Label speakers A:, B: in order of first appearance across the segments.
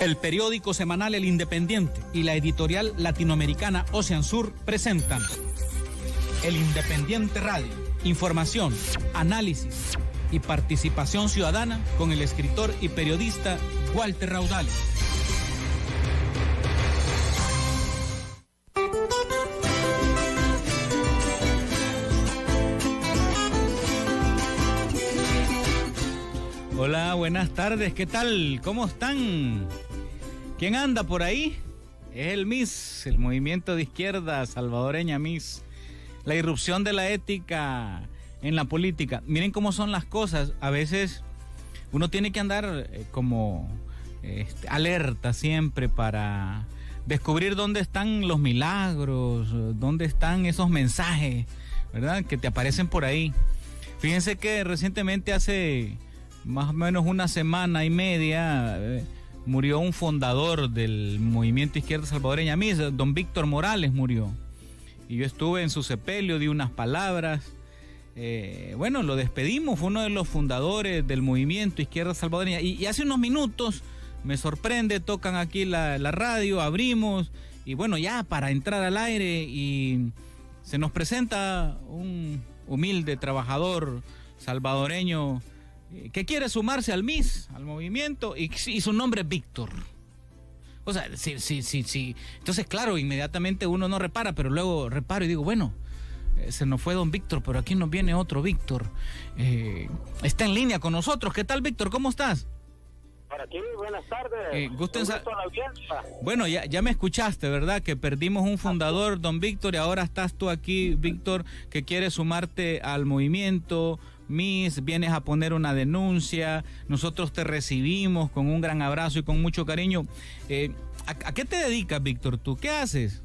A: El periódico semanal El Independiente y la editorial latinoamericana Ocean Sur presentan El Independiente Radio. Información, análisis y participación ciudadana con el escritor y periodista Walter Raudales. Hola, buenas tardes, ¿qué tal? ¿Cómo están? ¿Quién anda por ahí? Es el MIS, el movimiento de izquierda salvadoreña MIS. La irrupción de la ética en la política. Miren cómo son las cosas. A veces uno tiene que andar alerta siempre para descubrir dónde están los milagros, dónde están esos mensajes, ¿verdad? Que te aparecen por ahí. Fíjense que recientemente hace más o menos una semana y media murió un fundador del movimiento izquierda salvadoreña MIS, don Víctor Morales murió. Y yo estuve en su sepelio, di unas palabras. Lo despedimos, fue uno de los fundadores del movimiento izquierda salvadoreña. Y hace unos minutos me sorprende, tocan aquí la radio, abrimos. Y bueno, ya para entrar al aire y se nos presenta un humilde trabajador salvadoreño que quiere sumarse al MIS, al movimiento, y su nombre es Víctor. O sea, sí. Entonces, claro, inmediatamente uno no repara, pero luego reparo y digo, bueno, se nos fue don Víctor, pero aquí nos viene otro Víctor. Está en línea con nosotros. ¿Qué tal, Víctor? ¿Cómo estás?
B: Por aquí, buenas tardes.
A: Bueno, ya me escuchaste, ¿verdad? Que perdimos un fundador, don Víctor, y ahora estás tú aquí, Víctor, que quieres sumarte al movimiento MIS, vienes a poner una denuncia, nosotros te recibimos con un gran abrazo y con mucho cariño. ¿A qué te dedicas, Víctor? ¿Tú qué haces?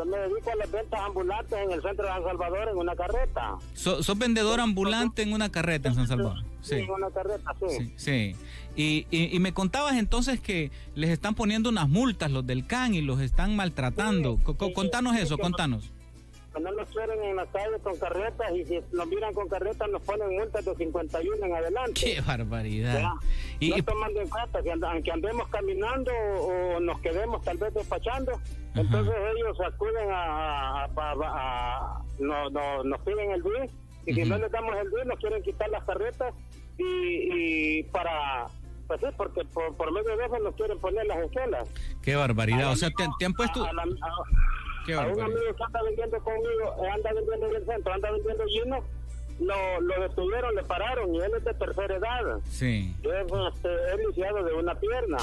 B: Me dedico a las ventas ambulantes en el centro de San Salvador en una carreta.
A: ¿Sos vendedor ambulante en una carreta en San Salvador?
B: Sí, en una carreta, sí.
A: Sí. Y me contabas entonces que les están poniendo unas multas los del CAN y los están maltratando. Contanos eso, contanos.
B: No nos quieren en la calle con carretas, y si nos miran con carretas nos ponen multas de 51 en adelante.
A: ¡Qué barbaridad!
B: No tomando en cuenta que andemos caminando o nos quedemos tal vez despachando. Ajá. Entonces ellos acuden nos piden el BIS, y si no les damos el BIS nos quieren quitar las carretas y para... Pues sí, porque por medio de eso nos quieren poner las escuelas.
A: ¡Qué barbaridad! O sea, te han puesto...
B: A un amigo que anda vendiendo conmigo, anda vendiendo en el centro, anda vendiendo lleno, lo detuvieron, le pararon, y él es de tercera edad.
A: Sí.
B: Es lisiado de una pierna.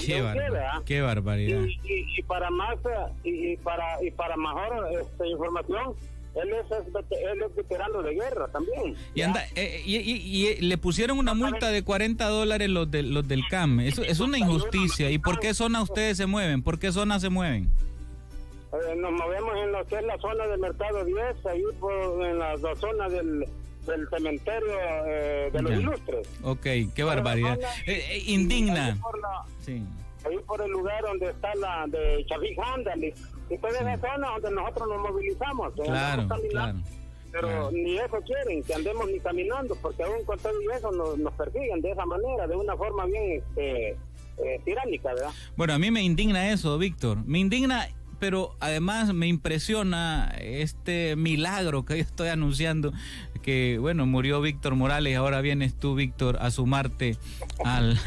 A: Qué barbaridad.
B: Y para más y para mejor información, él es veterano de guerra también.
A: Y le pusieron una multa de $40 los del CAM. Eso es una injusticia. ¿Y por qué zona ustedes se mueven? ¿Por qué zona se mueven?
B: Nos movemos en lo que es la zona del Mercado 10, ahí en la zona del cementerio de los Ilustres.
A: Ok, qué barbaridad. Indigna.
B: Ahí por el lugar donde está la de Chaví Handel, y toda esa zona donde nosotros nos movilizamos.
A: Claro.
B: Pero ni eso quieren, que andemos ni caminando, porque aún con todo eso nos persiguen de esa manera, de una forma bien tiránica, ¿verdad?
A: Bueno, a mí me indigna eso, Víctor. Me indigna, pero además me impresiona este milagro que yo estoy anunciando, que bueno, murió Víctor Morales y ahora vienes tú, Víctor, a sumarte al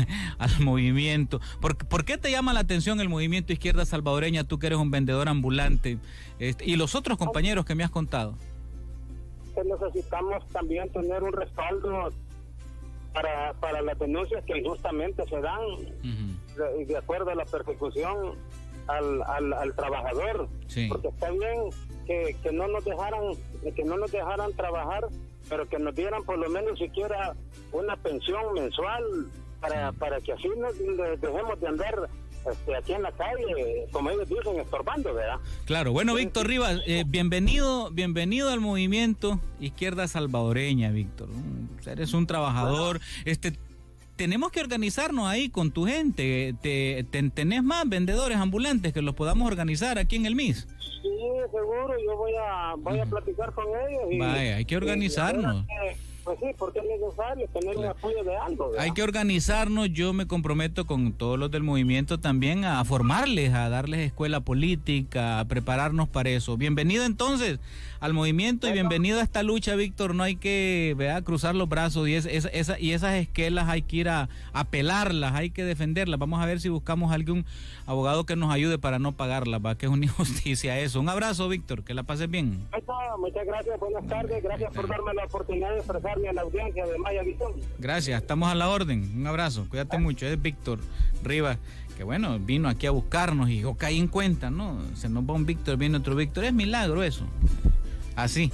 A: movimiento. ¿Por qué te llama la atención el movimiento izquierda salvadoreña, tú que eres un vendedor ambulante, y los otros compañeros que me has contado?
B: Necesitamos también tener un respaldo para las denuncias que injustamente se dan, de acuerdo a la persecución al trabajador. Sí. Porque está bien que no nos dejaran trabajar, pero que nos dieran por lo menos siquiera una pensión mensual para que así nos dejemos de andar aquí en la calle, como ellos dicen, estorbando, ¿verdad?
A: Claro. Bueno, Víctor Rivas, bienvenido al movimiento izquierda salvadoreña, Víctor. Eres un trabajador. Tenemos que organizarnos ahí con tu gente. ¿Tenés más vendedores ambulantes que los podamos organizar aquí en el MIS?
B: Sí, seguro. Yo voy a platicar con ellos.
A: Vaya, hay que organizarnos.
B: Pues sí, porque es necesario tener un apoyo de algo, ¿verdad?
A: Hay que organizarnos. Yo me comprometo con todos los del movimiento también a formarles, a darles escuela política, a prepararnos para eso. Bienvenido entonces al movimiento y bienvenido a esta lucha, Víctor. No hay que, ¿verdad?, cruzar los brazos y esas esquelas hay que ir a pelarlas, hay que defenderlas. Vamos a ver si buscamos algún abogado que nos ayude para no pagarlas, ¿va? Que es una injusticia eso. Un abrazo, Víctor, que la pases bien.
B: Muchas gracias, buenas tardes, gracias por darme la oportunidad de expresarme a la audiencia de Maya Visión.
A: Gracias, estamos a la orden. Un abrazo, cuídate mucho. Es Víctor Rivas, que bueno, vino aquí a buscarnos y yo caí en cuenta, ¿no? Se nos va un Víctor, viene otro Víctor. Es milagro eso. Así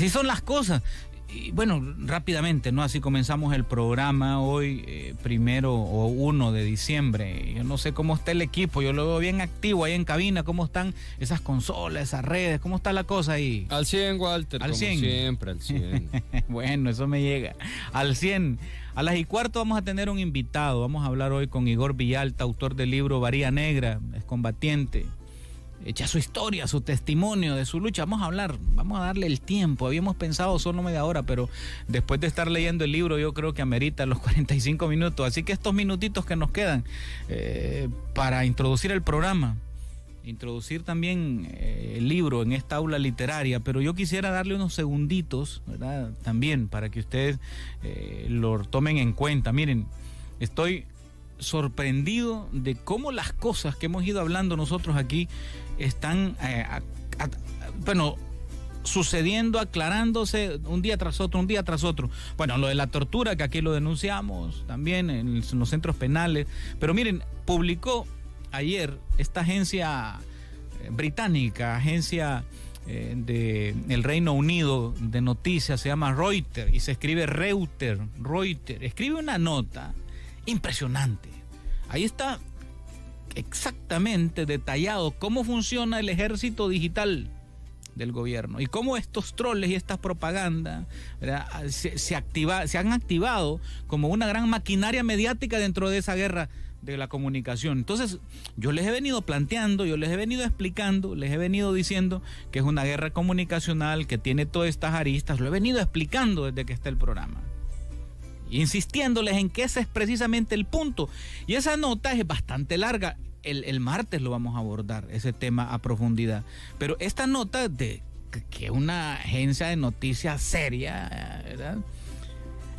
A: son las cosas. Y bueno, rápidamente, ¿no? Así comenzamos el programa hoy, 1 de diciembre. Yo no sé cómo está el equipo, yo lo veo bien activo ahí en cabina. ¿Cómo están esas consolas, esas redes? ¿Cómo está la cosa ahí?
C: Al 100, Walter,
A: al 100.
C: Como siempre, al 100.
A: Bueno, eso me llega. Al 100. A las 1:15 vamos a tener un invitado. Vamos a hablar hoy con Igor Villalta, autor del libro Varía Negra, excombatiente. Echa su historia, su testimonio de su lucha. Vamos a darle el tiempo. Habíamos pensado solo media hora, pero después de estar leyendo el libro yo creo que amerita los 45 minutos. Así que estos minutitos que nos quedan para introducir el programa, introducir también el libro en esta aula literaria, pero yo quisiera darle unos segunditos, ¿verdad?, también para que ustedes lo tomen en cuenta. Miren, estoy sorprendido de cómo las cosas que hemos ido hablando nosotros aquí están sucediendo, aclarándose un día tras otro. Bueno, lo de la tortura, que aquí lo denunciamos también en los centros penales, pero miren, publicó ayer esta agencia británica, agencia del Reino Unido de noticias, se llama Reuters y se escribe Reuters, escribe una nota impresionante. Ahí está exactamente detallado cómo funciona el ejército digital del gobierno y cómo estos troles y estas propagandas, ¿verdad?, se han activado como una gran maquinaria mediática dentro de esa guerra de la comunicación. Entonces, yo les he venido planteando, yo les he venido explicando, les he venido diciendo que es una guerra comunicacional que tiene todas estas aristas. Lo he venido explicando desde que está el programa, insistiéndoles en que ese es precisamente el punto. Y esa nota es bastante larga. El martes lo vamos a abordar, ese tema a profundidad. Pero esta nota de que una agencia de noticias seria, ¿verdad?,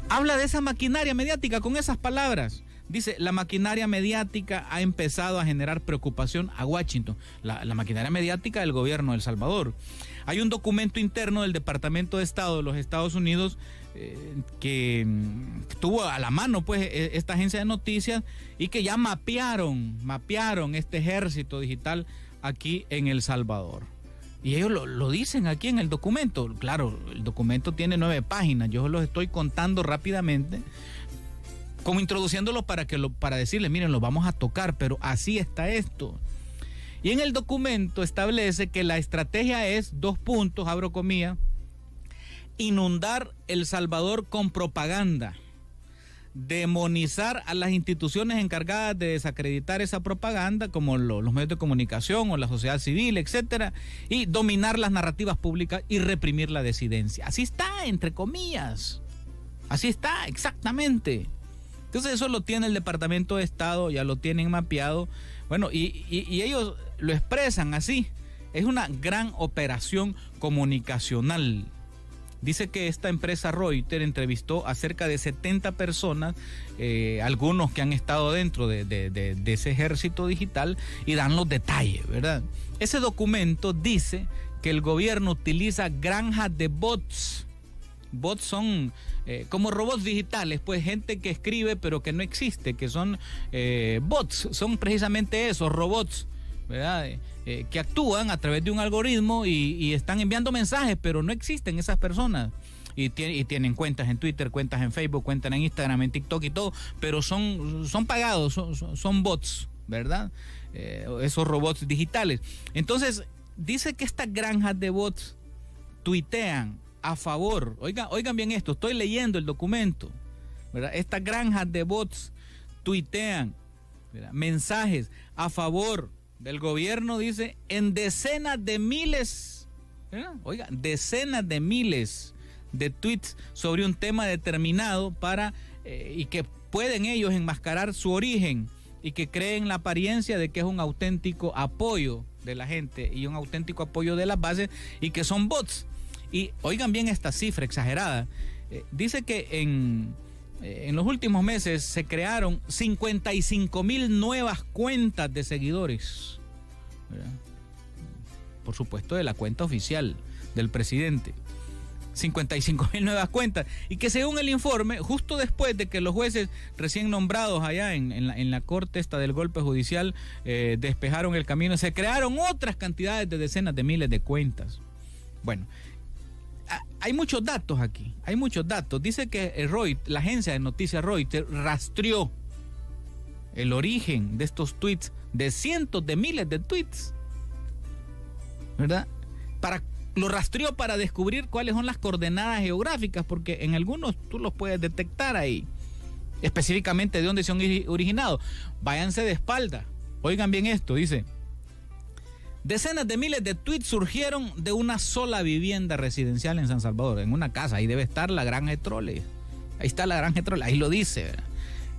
A: habla de esa maquinaria mediática con esas palabras. Dice, la maquinaria mediática ha empezado a generar preocupación a Washington. La maquinaria mediática del gobierno de El Salvador. Hay un documento interno del Departamento de Estado de los Estados Unidos que tuvo a la mano pues esta agencia de noticias y que ya mapearon este ejército digital aquí en El Salvador. Y ellos lo dicen aquí en el documento. Claro, el documento tiene 9 páginas. Yo los estoy contando rápidamente, como introduciéndolo para decirles, miren, lo vamos a tocar, pero así está esto. Y en el documento establece que la estrategia es, 2 puntos, abro comillas, inundar El Salvador con propaganda, demonizar a las instituciones encargadas de desacreditar esa propaganda, como los medios de comunicación o la sociedad civil, etcétera, y dominar las narrativas públicas y reprimir la disidencia. Así está, entre comillas. Así está, exactamente. Entonces eso lo tiene el Departamento de Estado, ya lo tienen mapeado. Bueno, y ellos lo expresan así. Es una gran operación comunicacional. Dice que esta empresa Reuters entrevistó a cerca de 70 personas, algunos que han estado dentro de ese ejército digital, y dan los detalles, ¿verdad? Ese documento dice que el gobierno utiliza granjas de bots. Bots son como robots digitales, pues gente que escribe pero que no existe, que son bots, son precisamente esos robots, ¿verdad? Que actúan a través de un algoritmo y están enviando mensajes, pero no existen esas personas. Y tienen cuentas en Twitter, cuentas en Facebook, cuentas en Instagram, en TikTok y todo, pero son pagados, son bots, ¿verdad? Esos robots digitales. Entonces, dice que estas granjas de bots tuitean a favor, oigan bien esto, estoy leyendo el documento, ¿verdad? Estas granjas de bots tuitean, ¿verdad?, mensajes a favor del gobierno, dice, en decenas de miles, ¿verdad?, decenas de miles de tweets sobre un tema determinado y que pueden ellos enmascarar su origen y que creen la apariencia de que es un auténtico apoyo de la gente y un auténtico apoyo de las bases y que son bots. Y oigan bien esta cifra exagerada. Dice que en los últimos meses se crearon 55,000 nuevas cuentas de seguidores, ¿verdad? Por supuesto de la cuenta oficial del presidente. 55,000 nuevas cuentas, y que según el informe, justo después de que los jueces recién nombrados allá en la corte esta del golpe judicial despejaron el camino, se crearon otras cantidades de decenas de miles de cuentas. Bueno, hay muchos datos aquí, hay muchos datos. Dice que la agencia de noticias Reuters rastreó el origen de estos tweets, de cientos de miles de tweets, ¿verdad? Lo rastreó para descubrir cuáles son las coordenadas geográficas, porque en algunos tú los puedes detectar ahí, específicamente de dónde se han originado. Váyanse de espalda. Oigan bien esto, dice: decenas de miles de tweets surgieron de una sola vivienda residencial en San Salvador, en una casa. Ahí debe estar la granja de troles. Ahí está la granja de troles, ahí lo dice, ¿verdad?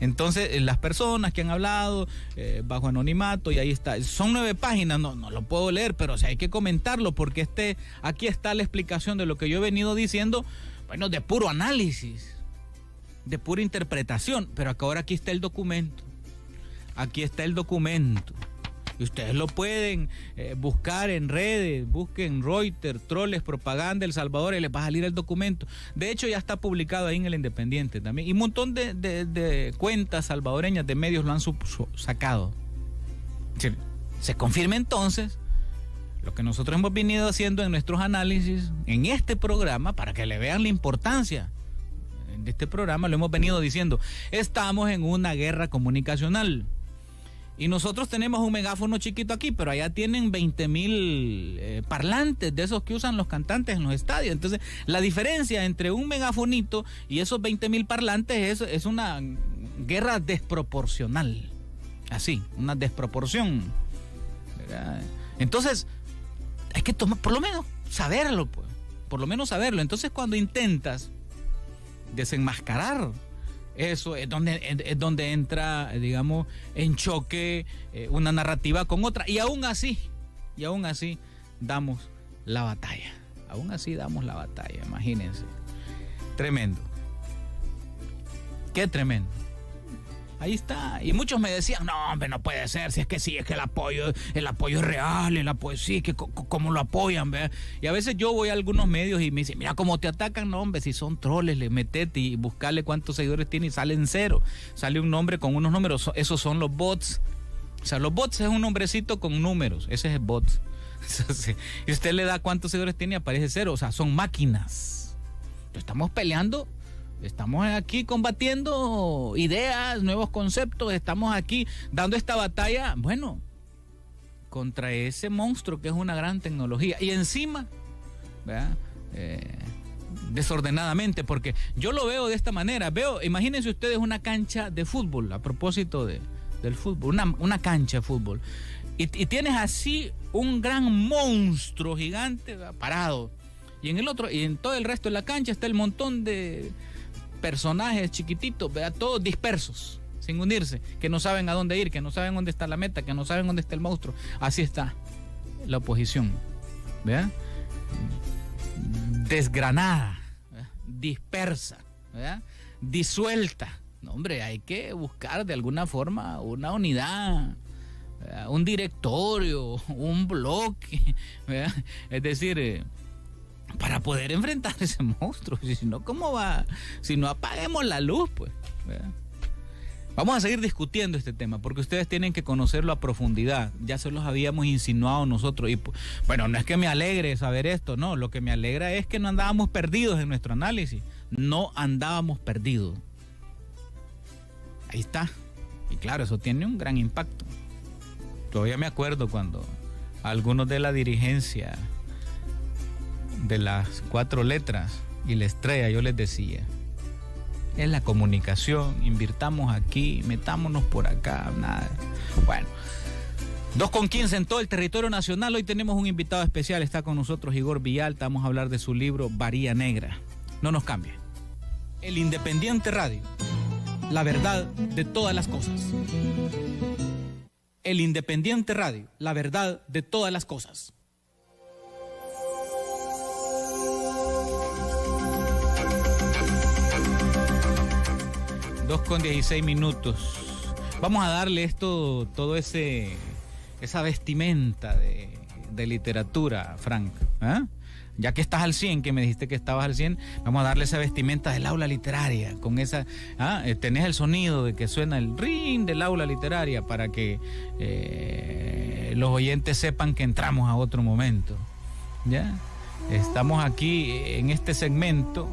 A: Entonces, las personas que han hablado bajo anonimato, y ahí está, son 9 páginas, no lo puedo leer, pero hay que comentarlo, porque aquí está la explicación de lo que yo he venido diciendo, bueno, de puro análisis, de pura interpretación, pero ahora aquí está el documento, y ustedes lo pueden buscar en redes, busquen Reuters, troles, propaganda El Salvador, y les va a salir el documento. De hecho, ya está publicado ahí en El Independiente también, y un montón de cuentas salvadoreñas de medios lo han sacado. Se confirma entonces lo que nosotros hemos venido haciendo en nuestros análisis en este programa, para que le vean la importancia de este programa. Lo hemos venido diciendo, estamos en una guerra comunicacional. Y nosotros tenemos un megáfono chiquito aquí, pero allá tienen 20,000 parlantes de esos que usan los cantantes en los estadios. Entonces, la diferencia entre un megafonito y esos 20,000 parlantes es una guerra desproporcional. Así, una desproporción, ¿verdad? Entonces, hay que por lo menos saberlo, pues. Por lo menos saberlo. Entonces, cuando intentas desenmascarar eso, es donde entra, digamos, en choque una narrativa con otra, y aún así damos la batalla. Imagínense. Tremendo. Qué tremendo. Ahí está. Y muchos me decían, no, hombre, no puede ser, si es que sí, es que el apoyo es real, el apoyo sí, que cómo lo apoyan, ¿verdad? Y a veces yo voy a algunos medios y me dicen, mira cómo te atacan. No, hombre, si son troles, le metete y buscarle cuántos seguidores tiene y salen 0. Sale un nombre con unos números, esos son los bots. O sea, los bots es un nombrecito con números, ese es el bot. Y usted le da cuántos seguidores tiene y aparece 0, o sea, son máquinas. Estamos peleando. Estamos aquí combatiendo ideas, nuevos conceptos, estamos aquí dando esta batalla, bueno, contra ese monstruo que es una gran tecnología. Y encima, ¿verdad? Desordenadamente, porque yo lo veo de esta manera. Imagínense ustedes una cancha de fútbol, a propósito del fútbol, una cancha de fútbol. Y tienes así un gran monstruo gigante, ¿verdad? Parado. Y en todo el resto de la cancha está el montón de personajes chiquititos, ¿verdad? Todos dispersos, sin unirse, que no saben a dónde ir, que no saben dónde está la meta, que no saben dónde está el monstruo. Así está la oposición, ¿verdad? Desgranada, ¿verdad? Dispersa, ¿verdad? Disuelta. No, hombre, hay que buscar de alguna forma una unidad, ¿verdad? Un directorio, un bloque, ¿verdad? Es decir, para poder enfrentar ese monstruo. Si no, ¿cómo va? Si no, apaguemos la luz, pues, ¿verdad? Vamos a seguir discutiendo este tema, porque ustedes tienen que conocerlo a profundidad. Ya se los habíamos insinuado nosotros. Y bueno, no es que me alegre saber esto, no. Lo que me alegra es que no andábamos perdidos en nuestro análisis. No andábamos perdidos. Ahí está. Y claro, eso tiene un gran impacto. Todavía me acuerdo cuando algunos de la dirigencia de las 4 letras y la estrella, yo les decía, es la comunicación, invirtamos aquí, metámonos por acá, nada. Bueno, 2:15 en todo el territorio nacional. Hoy tenemos un invitado especial, está con nosotros Igor Villalta. Vamos a hablar de su libro Bahía Negra. no nos cambie. El Independiente Radio, la verdad de todas las cosas. El Independiente Radio, la verdad de todas las cosas. Dos con 16 minutos. Vamos a darle toda esa vestimenta de literatura, Frank. ¿Ah? Ya que estás al 100, que me dijiste que estabas al 100, vamos a darle esa vestimenta del aula literaria, con esa, tenés el sonido de que suena el ring del aula literaria para que los oyentes sepan que entramos a otro momento. ¿Ya? Estamos aquí en este segmento,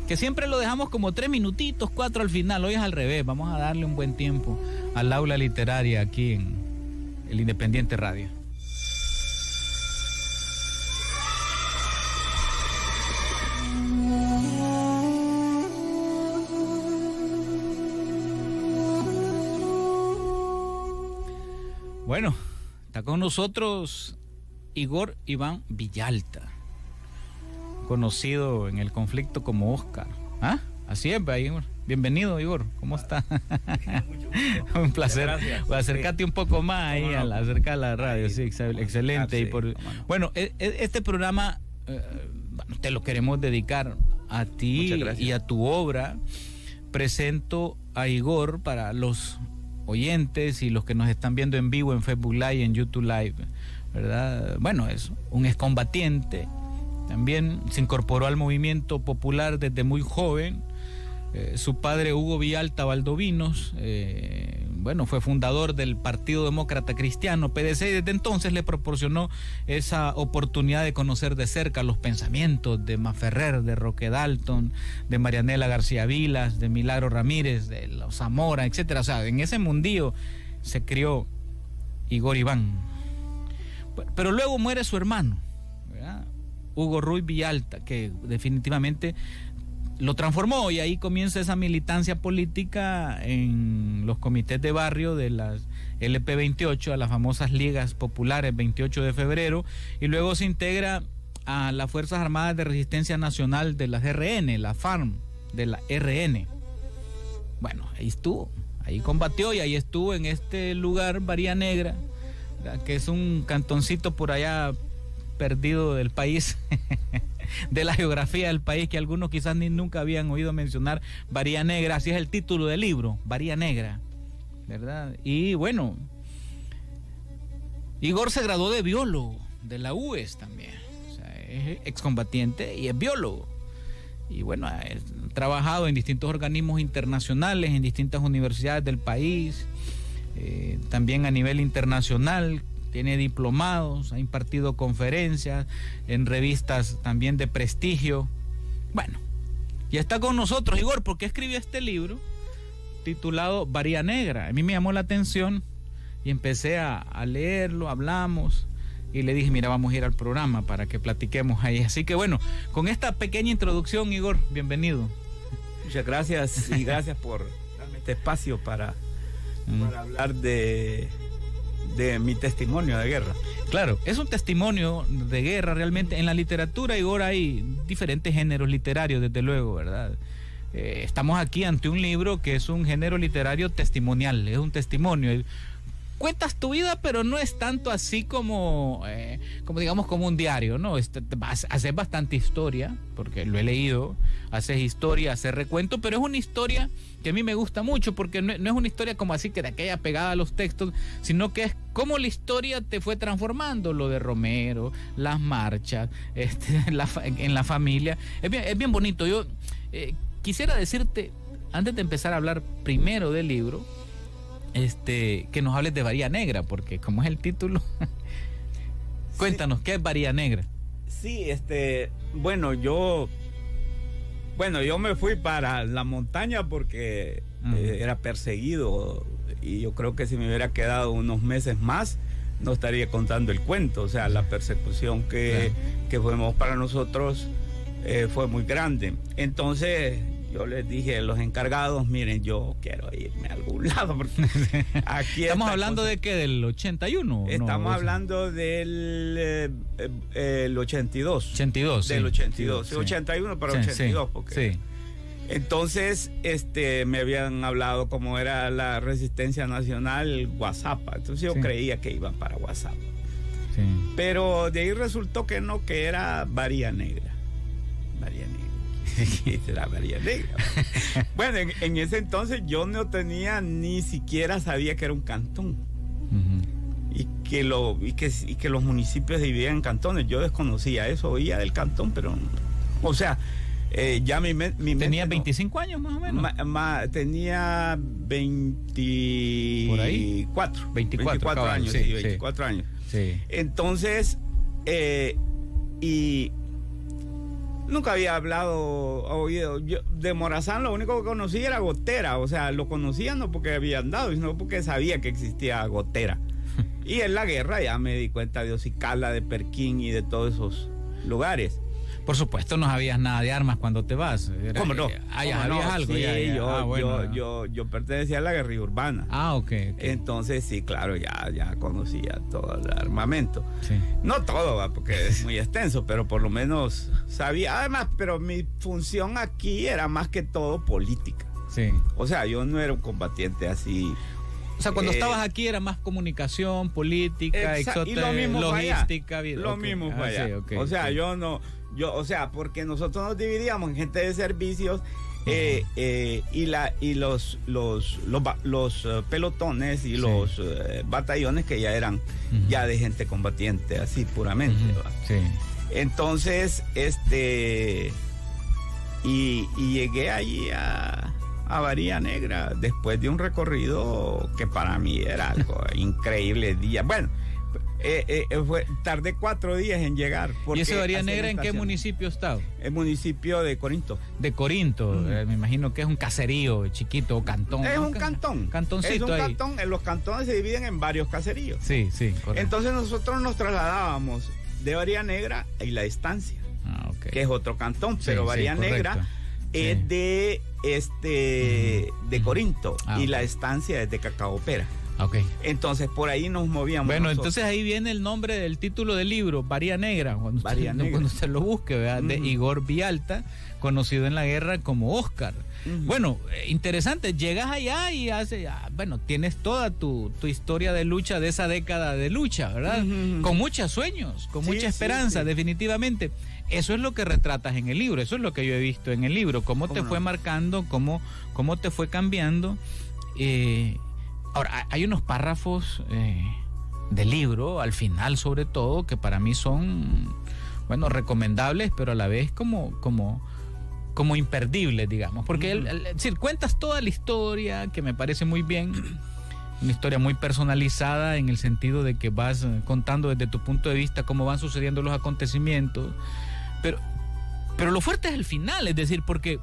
A: que siempre lo dejamos como 3 minutitos, 4 al final. Hoy es al revés, vamos a darle un buen tiempo al aula literaria aquí en el Independiente Radio. Bueno, está con nosotros Igor Iván Villalta, conocido en el conflicto como Oscar. ¿Ah? Así es, Igor. Bienvenido, Igor. ¿Cómo está? Un placer. Acércate un poco más ahí, acerca a la radio. Sí, excelente. Bueno, este programa te lo queremos dedicar a ti y a tu obra. Presento a Igor para los oyentes y los que nos están viendo en vivo en Facebook Live y en YouTube Live, ¿verdad? Bueno, es un excombatiente. También se incorporó al movimiento popular desde muy joven. Su padre, Hugo Villalta Valdovinos, fue fundador del Partido Demócrata Cristiano, PDC, y desde entonces le proporcionó esa oportunidad de conocer de cerca los pensamientos de Maferrer, de Roque Dalton, de Marianela García Vilas, de Milagro Ramírez, de los Zamora, etcétera. O sea, en ese mundillo se crió Igor Iván. Pero luego muere su hermano, ¿verdad? Hugo Ruy Villalta, que definitivamente lo transformó, y ahí comienza esa militancia política en los comités de barrio de las LP28, a las famosas ligas populares 28 de febrero, y luego se integra a las Fuerzas Armadas de Resistencia Nacional de las RN, la FARM de la RN. Bueno, ahí estuvo, ahí combatió, y ahí estuvo en este lugar, Varía Negra, ¿verdad? Que es un cantoncito por allá perdido del país, de la geografía del país, que algunos quizás ni nunca habían oído mencionar. Varía Negra, así es el título del libro, Varía Negra, ¿verdad? Y bueno, Igor se graduó de biólogo de la UES también, o sea, es excombatiente y es biólogo, y bueno, ha trabajado en distintos organismos internacionales, en distintas universidades del país, también a nivel internacional. Tiene diplomados, ha impartido conferencias en revistas también de prestigio. Bueno, y está con nosotros, Igor, porque escribió este libro titulado Varía Negra. A mí me llamó la atención y empecé a leerlo, hablamos, y le dije, mira, vamos a ir al programa para que platiquemos ahí. Así que bueno, con esta pequeña introducción, Igor, bienvenido.
D: Muchas gracias, y gracias por darme este espacio para hablar de mi testimonio de guerra.
A: Claro, es un testimonio de guerra realmente. En la literatura, Igor, hay diferentes géneros literarios, desde luego, ¿verdad? Estamos aquí ante un libro que es un género literario testimonial, es un testimonio. Cuentas tu vida, pero no es tanto así como digamos, como un diario, ¿no? Haces bastante historia, porque lo he leído, haces historia, haces recuento, pero es una historia que a mí me gusta mucho, porque no es una historia como así que de aquella pegada a los textos, sino que es como la historia te fue transformando, lo de Romero, las marchas, en la familia. Es bien bonito. Yo quisiera decirte, antes de empezar a hablar primero del libro, que nos hables de Varía Negra, porque como es el título, cuéntanos, ¿qué es Varía Negra?
D: Sí, yo me fui para la montaña porque era perseguido, y yo creo que si me hubiera quedado unos meses más no estaría contando el cuento. O sea, la persecución que fuimos para nosotros fue muy grande. Entonces yo les dije a los encargados, miren, yo quiero irme a algún ningún lado. Porque aquí
A: estamos hablando de qué, del 81.
D: Estamos hablando del el 82.
A: 82.
D: Del 82.
A: Sí.
D: 81 para 82. Porque
A: sí.
D: Entonces, me habían hablado cómo era la resistencia nacional, Guazapa. Entonces yo creía que iban para Guazapa.
A: Sí.
D: Pero de ahí resultó que no, que era Bahía Negra. Bahía Negra. Era Bahía Negra. Bueno, en ese entonces yo no tenía, ni siquiera sabía que era un cantón. Y que los municipios se dividían en cantones. Yo desconocía eso, oía del cantón, pero... O sea... ya mi
A: ¿Tenía 25 años más o menos?
D: Tenía 24. 24 años, sí, 24 años.
A: Sí.
D: Entonces, y nunca había oído. Yo, de Morazán lo único que conocía era Gotera. O sea, lo conocía no porque había andado, sino porque sabía que existía Gotera. Y en la guerra ya me di cuenta de Ocicala, de Perquín y de todos esos lugares.
A: Por supuesto, no sabías nada de armas cuando te vas.
D: ¿Cómo no?
A: ¿Sabías algo?
D: Sí,
A: ya.
D: Yo pertenecía a la guerrilla urbana.
A: Okay.
D: Entonces, sí, claro, ya conocía todo el armamento.
A: Sí.
D: No todo, porque es muy extenso, pero por lo menos sabía. Además, pero mi función aquí era más que todo política.
A: Sí.
D: O sea, yo no era un combatiente así...
A: O sea, cuando estabas aquí era más comunicación, política,
D: y lo mismo
A: logística,
D: vida. Lo mismo para allá.
A: Sí,
D: o sea, o sea, porque nosotros nos dividíamos en gente de servicios y los pelotones y los batallones que ya eran ya de gente combatiente, así puramente.
A: Sí.
D: Entonces, y llegué allí a Bahía Negra después de un recorrido que para mí era algo increíble. Bueno, tardé 4 días en llegar.
A: ¿Y ese Bahía Negra en qué municipio está?
D: El municipio de Corinto.
A: De Corinto, me imagino que es un caserío chiquito, cantón.
D: Es un cantón.
A: Cantoncito.
D: Es un cantón. Los cantones se dividen en varios caseríos.
A: Sí, correcto.
D: Entonces nosotros nos trasladábamos de Bahía Negra y La Estancia, que es otro cantón, pero Bahía Negra es de Corinto y La Estancia es de Cacaopera. Entonces por ahí nos movíamos.
A: Bueno,
D: nosotros.
A: Entonces ahí viene el nombre del título del libro, Bahía Negra, cuando usted lo busque, ¿verdad? De Igor Vialta, conocido en la guerra como Oscar. Bueno, interesante, llegas allá y tienes toda tu historia de lucha, de esa década de lucha, ¿verdad? Con muchos sueños, con mucha esperanza, definitivamente. Eso es lo que retratas en el libro, eso es lo que yo he visto en el libro, cómo te fue marcando, cómo te fue cambiando. Ahora, hay unos párrafos del libro, al final sobre todo, que para mí son, recomendables, pero a la vez como imperdibles, digamos. Porque es decir, cuentas toda la historia, que me parece muy bien, una historia muy personalizada en el sentido de que vas contando desde tu punto de vista cómo van sucediendo los acontecimientos. Pero lo fuerte es el final, es decir, porque,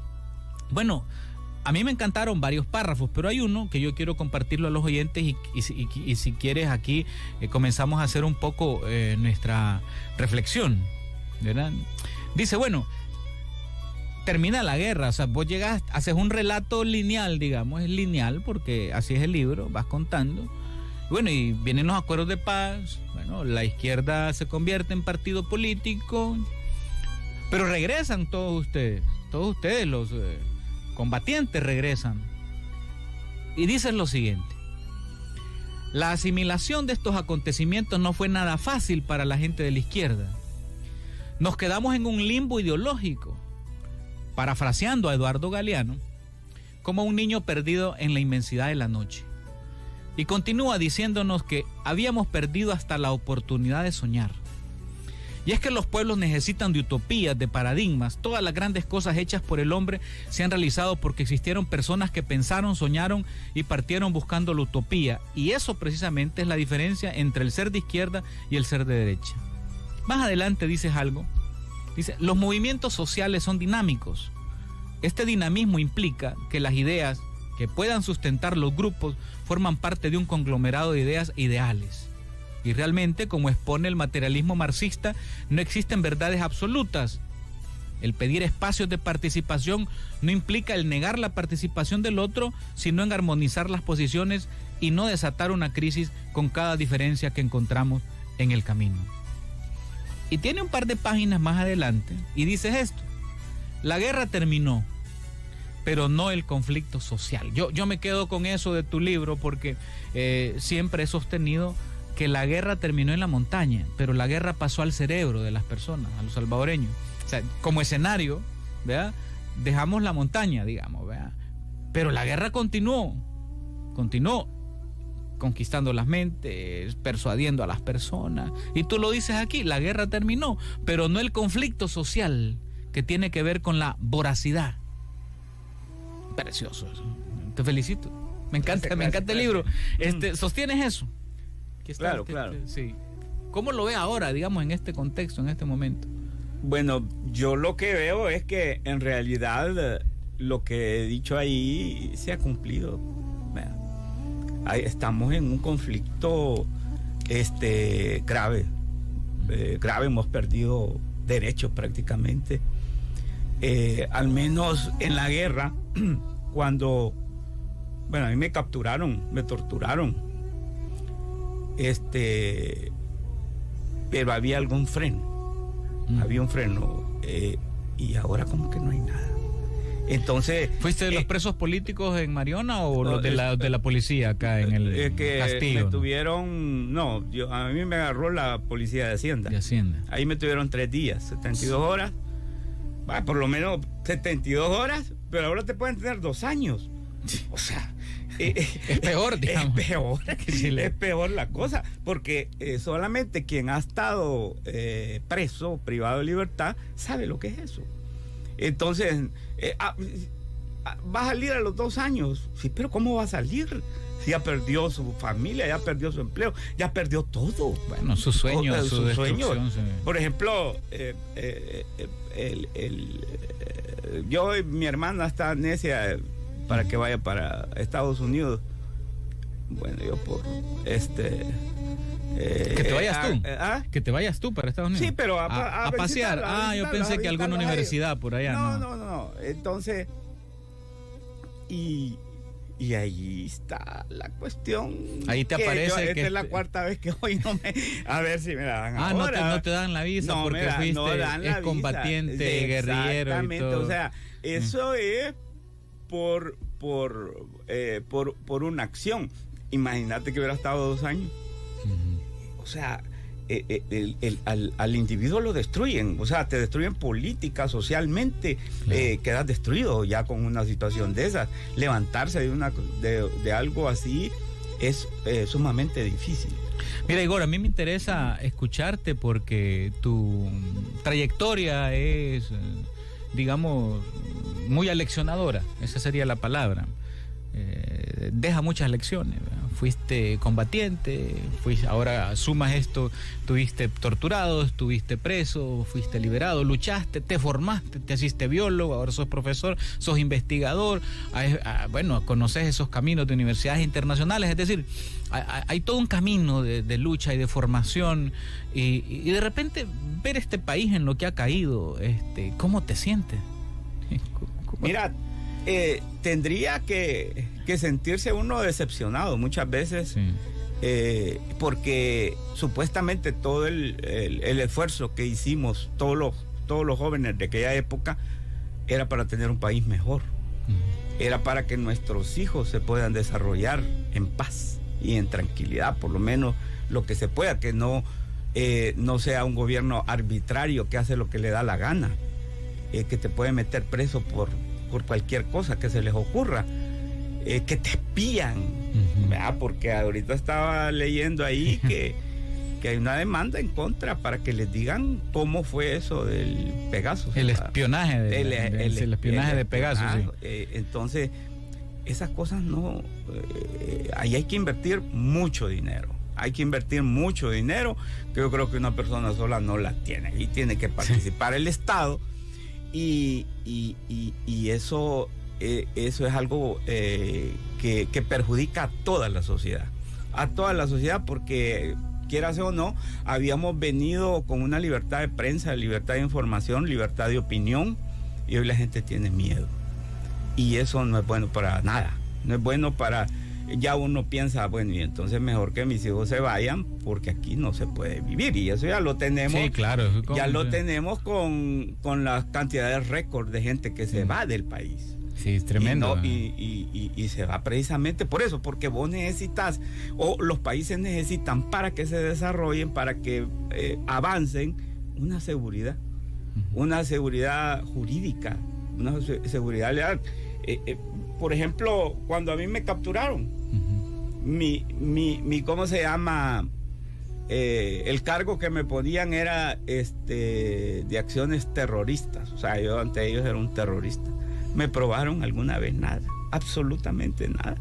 A: a mí me encantaron varios párrafos, pero hay uno que yo quiero compartirlo a los oyentes y si quieres aquí comenzamos a hacer un poco nuestra reflexión, ¿verdad? Dice, termina la guerra, o sea, vos llegas, haces un relato lineal, digamos, es lineal porque así es el libro, vas contando. Y vienen los acuerdos de paz, la izquierda se convierte en partido político, pero regresan todos ustedes los... combatientes regresan y dicen lo siguiente: la asimilación de estos acontecimientos no fue nada fácil para la gente de la izquierda. Nos quedamos en un limbo ideológico, parafraseando a Eduardo Galeano, como un niño perdido en la inmensidad de la noche. Y continúa diciéndonos que habíamos perdido hasta la oportunidad de soñar. Y es que los pueblos necesitan de utopías, de paradigmas. Todas las grandes cosas hechas por el hombre se han realizado porque existieron personas que pensaron, soñaron y partieron buscando la utopía. Y eso precisamente es la diferencia entre el ser de izquierda y el ser de derecha. Más adelante dices algo. Dice, los movimientos sociales son dinámicos. Este dinamismo implica que las ideas que puedan sustentar los grupos forman parte de un conglomerado de ideas e ideales. Y realmente, como expone el materialismo marxista, no existen verdades absolutas. El pedir espacios de participación no implica el negar la participación del otro, sino en armonizar las posiciones y no desatar una crisis con cada diferencia que encontramos en el camino. Y tiene un par de páginas más adelante y dice esto: la guerra terminó, pero no el conflicto social. Yo me quedo con eso de tu libro porque siempre he sostenido que la guerra terminó en la montaña, pero la guerra pasó al cerebro de las personas, a los salvadoreños. O sea, como escenario, ¿verdad? Dejamos la montaña, digamos, ¿verdad? Pero la guerra continuó conquistando las mentes, persuadiendo a las personas. Y tú lo dices aquí, la guerra terminó, pero no el conflicto social que tiene que ver con la voracidad. Precioso eso. Te felicito. Me encanta el libro. ¿Sostienes eso?
D: Claro.
A: Sí. ¿Cómo lo ve ahora, digamos, en este contexto, en este momento?
D: Bueno, yo lo que veo es que en realidad lo que he dicho ahí se ha cumplido. Estamos en un conflicto grave. Grave, hemos perdido derechos prácticamente. Al menos en la guerra, cuando, a mí me capturaron, me torturaron. Pero había algún freno. Había un freno. Y ahora como que no hay nada. Entonces,
A: ¿fuiste de los presos políticos en Mariona o los de la policía acá en el Castillo?
D: Me tuvieron, a mí me agarró la policía de Hacienda. Ahí me tuvieron 3 días, 72 horas. Por lo menos 72 horas, pero ahora te pueden tener 2 años. O sea,
A: es peor, digamos.
D: Es peor la cosa, porque solamente quien ha estado preso, privado de libertad, sabe lo que es eso. Entonces, va a salir a los 2 años. Sí, pero ¿cómo va a salir? Si ya perdió su familia, ya perdió su empleo, ya perdió todo.
A: Bueno, su sueño, su destrucción.
D: Por ejemplo, yo y mi hermana está necia para que vaya para Estados Unidos. Bueno, yo por
A: que te vayas tú. Que te vayas tú para Estados Unidos.
D: Sí, pero
A: a pasear. Yo pensé que alguna universidad por allá.
D: No. Entonces, y ahí está la cuestión.
A: Ahí te aparece
D: esta es la 4ª vez que hoy a ver si me la dan ahora.
A: No te dan la visa porque fuiste combatiente, guerrillero.
D: Exactamente, y todo. O sea, eso es por una acción. Imagínate que hubiera estado 2 años. O sea, al individuo lo destruyen, o sea, te destruyen política, socialmente, quedas destruido ya con una situación de esas. Levantarse de algo así es sumamente difícil.
A: Mira, Igor, a mí me interesa escucharte porque tu trayectoria es, digamos, muy aleccionadora, esa sería la palabra. Deja muchas lecciones, ¿verdad? Fuiste combatiente, ahora sumas esto, estuviste torturado, estuviste preso, fuiste liberado, luchaste, te formaste, te hiciste biólogo, ahora sos profesor, sos investigador, conoces esos caminos de universidades internacionales, es decir, hay todo un camino de lucha y de formación y de repente ver este país en lo que ha caído, ¿cómo te sientes?
D: Mira, tendría que sentirse uno decepcionado muchas veces, sí. Porque supuestamente todo el esfuerzo que hicimos todos los jóvenes de aquella época era para tener un país mejor, era para que nuestros hijos se puedan desarrollar en paz y en tranquilidad, por lo menos lo que se pueda, que no sea un gobierno arbitrario que hace lo que le da la gana, que te puede meter preso por cualquier cosa que se les ocurra, que te espían, ¿verdad? Porque ahorita estaba leyendo ahí que hay una demanda en contra para que les digan cómo fue eso del Pegasus.
A: El espionaje el espionaje de Pegasus. Sí.
D: Entonces, esas cosas no... ahí hay que invertir mucho dinero. Que yo creo que una persona sola no la tiene. Y tiene que participar el Estado. Y eso es algo que perjudica a toda la sociedad, porque quieras o no, habíamos venido con una libertad de prensa, libertad de información, libertad de opinión, y hoy la gente tiene miedo. Y eso no es bueno para nada. No es bueno para... Ya uno piensa, bueno, y entonces mejor que mis hijos se vayan, porque aquí no se puede vivir. Y eso ya lo tenemos.
A: Sí, claro.
D: Ya lo tenemos con las cantidades récord de gente que se va del país.
A: Sí, es tremendo.
D: Y se va precisamente por eso, porque vos necesitas, o los países necesitan, para que se desarrollen, para que avancen, una seguridad jurídica, una seguridad legal. Por ejemplo, cuando a mí me capturaron, ¿cómo se llama? El cargo que me ponían era de acciones terroristas. O sea, yo ante ellos era un terrorista. ¿Me probaron alguna vez? Nada, absolutamente nada.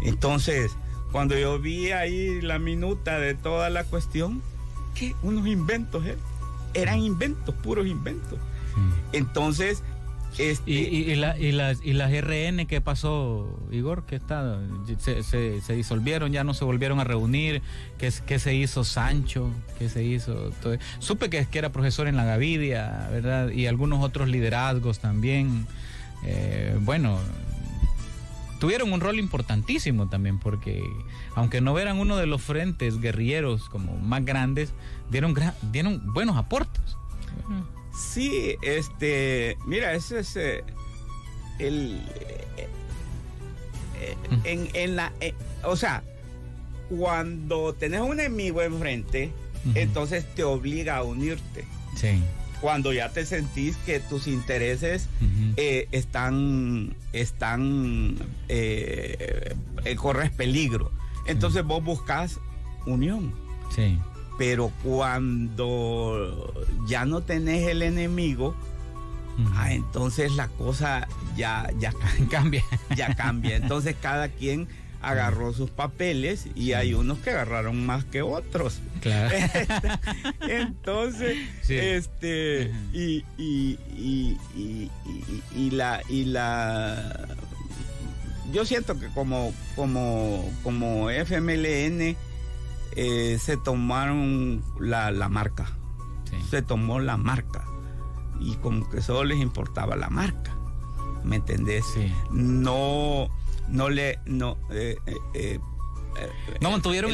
D: Entonces, cuando yo vi ahí la minuta de toda la cuestión, ¿qué? Unos inventos, eran inventos, puros inventos. Entonces...
A: ¿Y las RN qué pasó, Igor? ¿Qué está? ¿Se disolvieron? ¿Ya no se volvieron a reunir? ¿Qué se hizo Sancho? ¿Qué se hizo? Supe que era profesor en la Gavidia, ¿verdad? Y algunos otros liderazgos también. Bueno, tuvieron un rol importantísimo también, porque aunque no eran uno de los frentes guerrilleros como más grandes, dieron buenos aportes.
D: Sí, mira, ese es o sea, cuando tenés un enemigo enfrente, entonces te obliga a unirte.
A: Sí.
D: Cuando ya te sentís que tus intereses corres peligro, entonces vos buscas unión.
A: Sí.
D: Pero cuando ya no tenés el enemigo, entonces la cosa ya
A: cambia.
D: Ya cambia. Entonces cada quien agarró sus papeles y hay unos que agarraron más que otros.
A: Claro.
D: Entonces,
A: sí.
D: Yo siento que como FMLN se tomaron la marca. Sí. Se tomó la marca y como que solo les importaba la marca, ¿me entendés?
A: Sí.
D: No
A: mantuvieron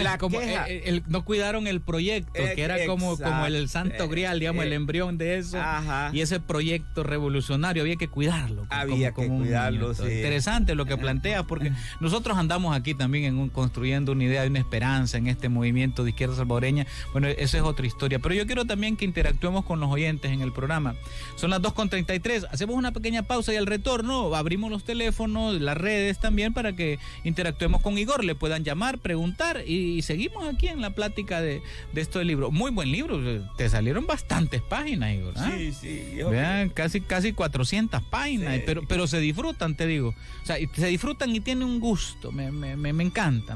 A: no cuidaron el proyecto, que era como el santo grial, digamos, el embrión de eso.
D: Ajá.
A: Y ese proyecto revolucionario había que cuidarlo.
D: Había que cuidarlo, sí.
A: Interesante lo que planteas, porque nosotros andamos aquí también construyendo una idea de una esperanza en este movimiento de izquierda salvadoreña. Bueno, esa es otra historia, pero yo quiero también que interactuemos con los oyentes en el programa. Son las 2:33, hacemos una pequeña pausa y al retorno abrimos los teléfonos, las redes también, para que interactuemos con Igor, le puedan llamar, preguntar, y seguimos aquí en la plática de esto del libro. Muy buen libro, te salieron bastantes páginas, Igor.
D: Sí.
A: Vean, casi 400 páginas, sí. pero se disfrutan, te digo. O sea, se disfrutan y tienen un gusto. Me encanta,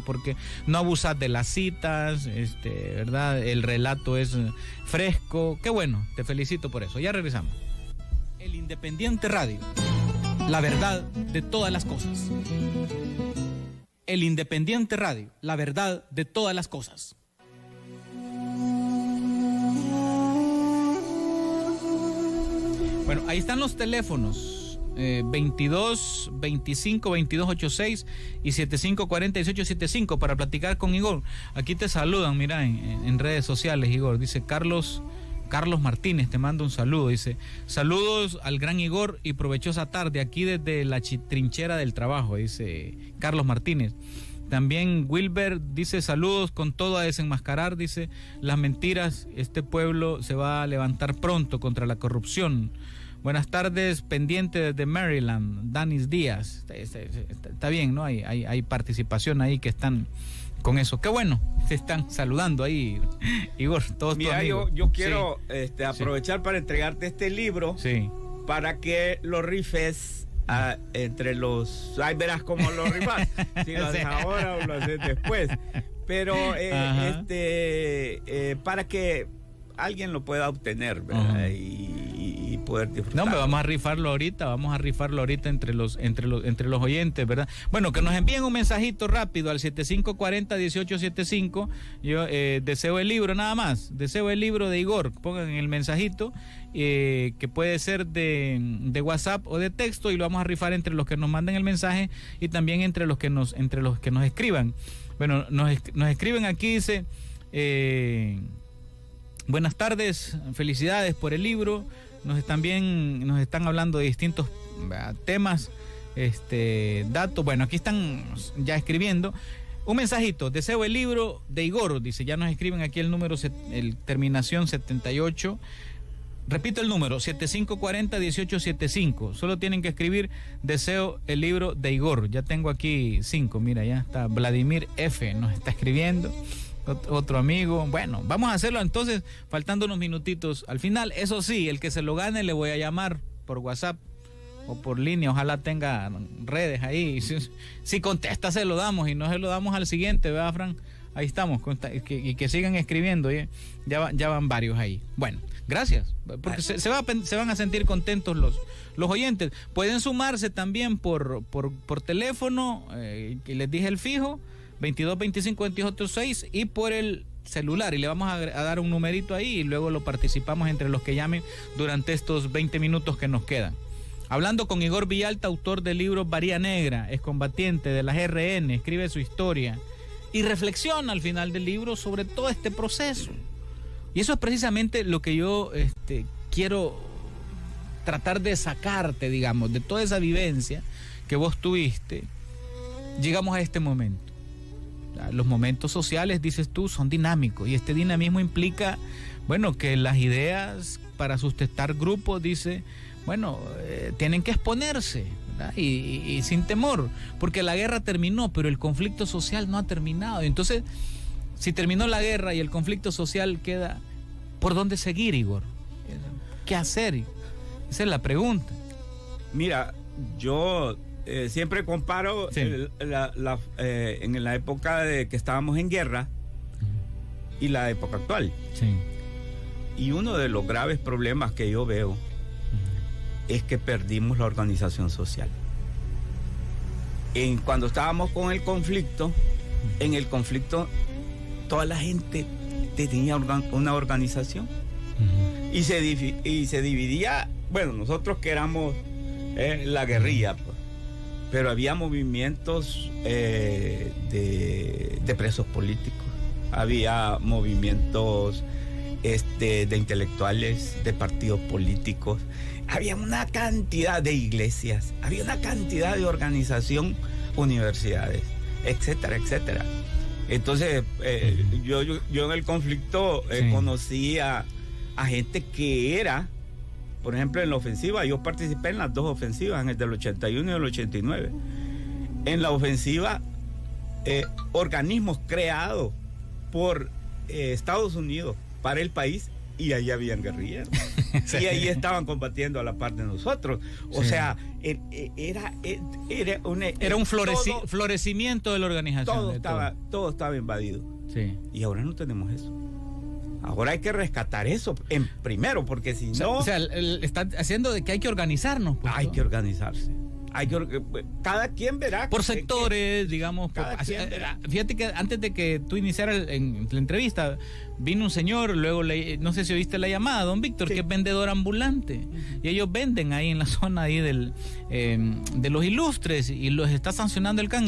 A: porque no abusas de las citas, ¿verdad? El relato es fresco. Qué bueno, te felicito por eso. Ya regresamos. El Independiente Radio, la verdad de todas las cosas. El Independiente Radio, la verdad de todas las cosas. Bueno, ahí están los teléfonos, 22 25 22 86 y 75 48 75 para platicar con Igor. Aquí te saludan, mira, en redes sociales, Igor. Dice Carlos Martínez, te mando un saludo. Dice, saludos al gran Igor y provechosa tarde aquí desde la trinchera del trabajo, dice Carlos Martínez. También Wilber dice, saludos con todo a desenmascarar, dice, las mentiras, este pueblo se va a levantar pronto contra la corrupción. Buenas tardes, pendiente desde Maryland, Danis Díaz. Está bien, ¿no? Hay participación ahí que están con eso. Qué bueno, se están saludando ahí, Igor, todos.
D: Mira, yo quiero aprovechar para entregarte este libro, para que lo rifes entre los... Ahí verás cómo lo rifas, si lo haces ahora o lo haces después. Pero para que alguien lo pueda obtener, ¿verdad? Y y poder disfrutar.
A: No, vamos a rifarlo ahorita entre los oyentes, ¿verdad? Bueno, que nos envíen un mensajito rápido al 7540-1875. Yo deseo el libro nada más, deseo el libro de Igor, pongan en el mensajito, que puede ser de WhatsApp o de texto, y lo vamos a rifar entre los que nos manden el mensaje y también entre los que nos escriban. Bueno, nos escriben aquí, dice, buenas tardes, felicidades por el libro. Nos están hablando de distintos temas, datos. Bueno, aquí están ya escribiendo. Un mensajito, deseo el libro de Igor, dice, ya nos escriben aquí el número, terminación 78. Repito el número, 7540-1875. Solo tienen que escribir, deseo el libro de Igor. Ya tengo aquí 5, mira, ya está Vladimir F. nos está escribiendo. Otro amigo. Bueno, vamos a hacerlo entonces, faltando unos minutitos al final. Eso sí, el que se lo gane le voy a llamar por WhatsApp o por línea. Ojalá tenga redes ahí. Si contesta, se lo damos, y no se lo damos al siguiente, ¿verdad, Fran? Ahí estamos, y que sigan escribiendo, ya van varios ahí. Bueno, gracias, porque se van a sentir contentos los oyentes. Pueden sumarse también por teléfono, que les dije el fijo, 2225-286, y por el celular, y le vamos a dar un numerito ahí, y luego lo participamos entre los que llamen durante estos 20 minutos que nos quedan. Hablando con Igor Villalta, autor del libro Varía Negra, excombatiente de las RN, escribe su historia y reflexiona al final del libro sobre todo este proceso. Y eso es precisamente lo que yo quiero tratar de sacarte, digamos, de toda esa vivencia que vos tuviste. Llegamos a este momento. Los momentos sociales, dices tú, son dinámicos, y este dinamismo implica, bueno, que las ideas para sustentar grupos, dice, bueno, tienen que exponerse, ¿verdad? Y sin temor, porque la guerra terminó, pero el conflicto social no ha terminado. Entonces, si terminó la guerra y el conflicto social queda, ¿por dónde seguir, Igor? ¿Qué hacer? Esa es la pregunta.
D: Mira, yo siempre comparo, sí, en la época de que estábamos en guerra y la época actual.
A: Sí.
D: Y uno de los graves problemas que yo veo es que perdimos la organización social. Cuando estábamos con el conflicto, en el conflicto toda la gente tenía una organización, y se dividía, bueno, nosotros que éramos la guerrilla, pues, pero había movimientos de presos políticos, había movimientos de intelectuales, de partidos políticos, había una cantidad de iglesias, había una cantidad de organización, universidades, etcétera, etcétera. Entonces, yo en el conflicto conocí a gente que era, por ejemplo, en la ofensiva. Yo participé en las dos ofensivas, en el del 81 y el 89. En la ofensiva, organismos creados por Estados Unidos para el país, y ahí habían guerrilleros. Sí. Y ahí estaban combatiendo a la par de nosotros. O sea, era un
A: florecimiento de la organización.
D: Todo estaba invadido.
A: Sí.
D: Y ahora no tenemos eso. Ahora hay que rescatar eso primero, porque si no...
A: O sea, está haciendo de que hay que organizarnos. Pues,
D: hay que organizarse. Cada quien verá.
A: Por sectores, digamos. Fíjate que antes de que tú iniciaras en la entrevista, vino un señor, luego no sé si oíste la llamada, don Víctor, sí, que es vendedor ambulante. Y ellos venden ahí en la zona ahí de los Ilustres, y los está sancionando el CAN,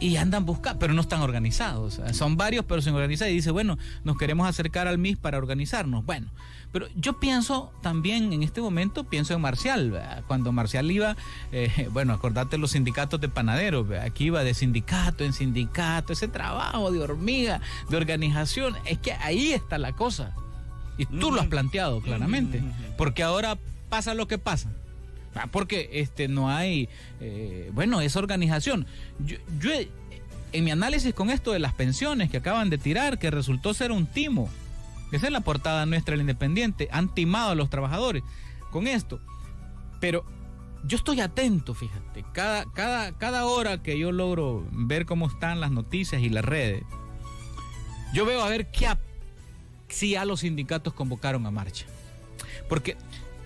A: y andan buscando, pero no están organizados. O sea, son varios, pero sin organizar. Y dice, bueno, nos queremos acercar al MIS para organizarnos. Bueno, pero yo pienso también en este momento, pienso en Marcial, ¿verdad? Cuando Marcial iba, bueno, acordate los sindicatos de panaderos, ¿verdad? Aquí iba de sindicato en sindicato, ese trabajo de hormiga, de organización, es que ahí está la cosa. Y tú lo has planteado claramente, porque ahora pasa lo que pasa. Porque no hay, bueno, esa organización. Yo en mi análisis con esto de las pensiones que acaban de tirar, que resultó ser un timo, esa es la portada nuestra del Independiente, han timado a los trabajadores con esto, pero yo estoy atento, fíjate, cada hora que yo logro ver cómo están las noticias y las redes, yo veo a ver si ya los sindicatos convocaron a marcha, porque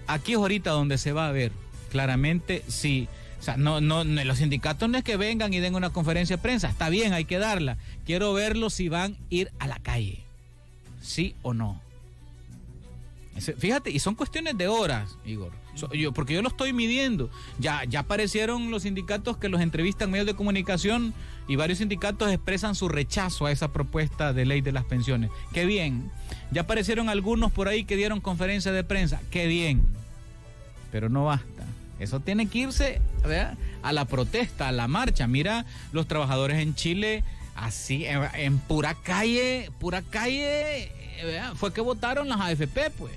A: aquí es ahorita donde se va a ver claramente si... O sea, no, los sindicatos no es que vengan y den una conferencia de prensa. Está bien, hay que darla. Quiero verlos si van a ir a la calle. ¿Sí o no? Fíjate, y son cuestiones de horas, Igor. Porque yo lo estoy midiendo. Ya aparecieron los sindicatos que los entrevistan en medios de comunicación y varios sindicatos expresan su rechazo a esa propuesta de ley de las pensiones. ¡Qué bien! Ya aparecieron algunos por ahí que dieron conferencia de prensa. ¡Qué bien! Pero no basta. Eso tiene que irse, ¿verdad?, a la protesta, a la marcha. Mira, los trabajadores en Chile, así, en pura calle, ¿verdad?, fue que votaron las AFP, pues.